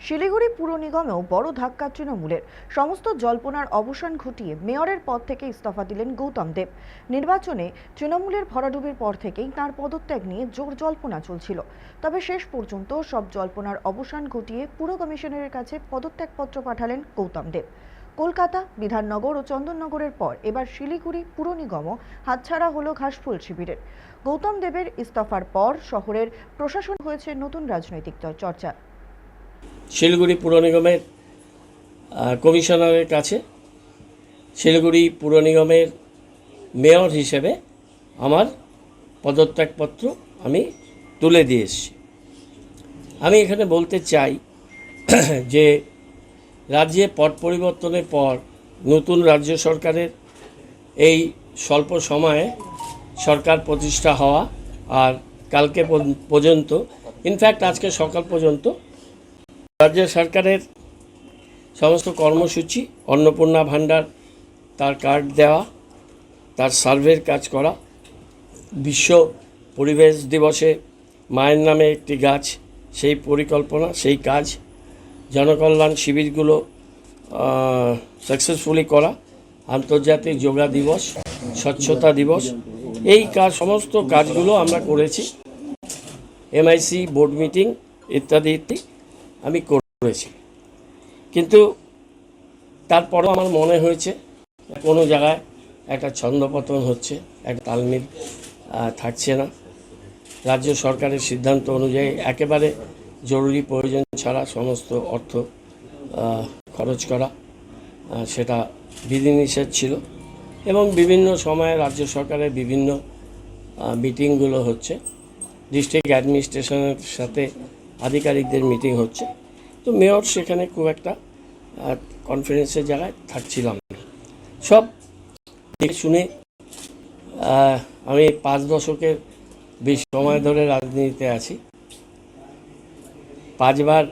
শিলিগুড়ি পুর নিগমেও বড় ধাক্কা তৃণমূলের। সমস্ত জল্পনার অবসান ঘটিয়ে মেয়রের পদ থেকে ইস্তফা দিলেন গৌতম দেব। নির্বাচনে তৃণমূলের ভরাডুবির পর থেকেই তাঁর পদত্যাগ নিয়ে জোর জল্পনা চলছিল। তবে শেষ পর্যন্ত সব জল্পনার অবসান ঘটিয়ে পুর কমিশনারের কাছে পদত্যাগপত্র পাঠালেন গৌতম দেব। কলকাতা, বিধাননগর ও চন্দননগরের পর এবার শিলিগুড়ি পুর নিগমও হাতছাড়া হলো ঘাসফুল শিবিরের। গৌতম দেবের ইস্তফার পর শহরের প্রশাসন হয়েছে নতুন রাজনৈতিক চর্চা। শিলিগুড়ি পুর নিগমের কমিশনারের কাছে শিলিগুড়ি পুর নিগমের মেয়র হিসেবে আমার পদত্যাগপত্র আমি তুলে দিয়ে এসেছি। আমি এখানে বলতে চাই যে রাজ্যে পট পরিবর্তনের পর নতুন রাজ্য সরকারের এই স্বল্প সময়ে সরকার প্রতিষ্ঠা হওয়া আর কালকে পর্যন্ত, ইনফ্যাক্ট আজকে সকাল পর্যন্ত রাজ্য সরকারের সমস্ত কর্মসূচি, অন্নপূর্ণা ভাণ্ডার তার কার্ড দেওয়া, তার সার্ভের কাজ করা, বিশ্ব পরিবেশ দিবসে মায়ের নামে একটি গাছ, সেই পরিকল্পনা, সেই কাজ, জনকল্যাণ শিবিরগুলো সাকসেসফুলি করা, আন্তর্জাতিক যোগা দিবস, স্বচ্ছতা দিবস, এই সমস্ত কাজগুলো আমরা করেছি। এমআইসি বোর্ড মিটিং ইত্যাদি আমি করেছি। কিন্তু তারপরও আমার মনে হয়েছে কোনো জায়গায় একটা ছন্দপতন হচ্ছে, একটা তালমিল থাকছে না। রাজ্য সরকারের সিদ্ধান্ত অনুযায়ী একেবারে জরুরি প্রয়োজন ছাড়া সমস্ত অর্থ খরচ করা, সেটা বিধিনিষেধ ছিল। এবং বিভিন্ন সময়ে রাজ্য সরকারের বিভিন্ন মিটিংগুলো হচ্ছে, ডিস্ট্রিক্ট অ্যাডমিনিস্ট্রেশনের সাথে আধিকারিকদের মিটিং হচ্ছে। তো মেয়র সেখানে খুব একটা কনফারেন্সের জায়গায় থাকছিলাম না। সব দেখে শুনে আমি 5 দশকের বেশি সময় ধরে রাজনীতিতে আছি। 5 বার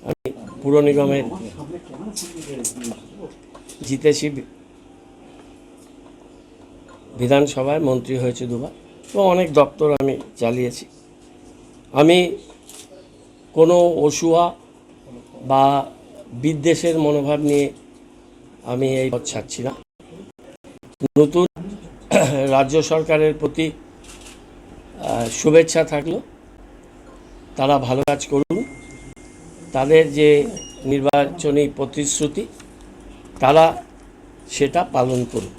আমি পুর নিগমের জিতেছি, বিধানসভায় মন্ত্রী হয়েছে 2 বার, এবং অনেক দপ্তর আমি চালিয়েছি। আমি কোনো অসুয়া বা বিদ্বেষের মনোভাব নিয়ে আমি এই পথ ছাড়ছি না। নতুন রাজ্য সরকারের প্রতি শুভেচ্ছা থাকলো, তারা ভালো কাজ করুন, তাদের যে নির্বাচনী প্রতিশ্রুতি তারা সেটা পালন করুন।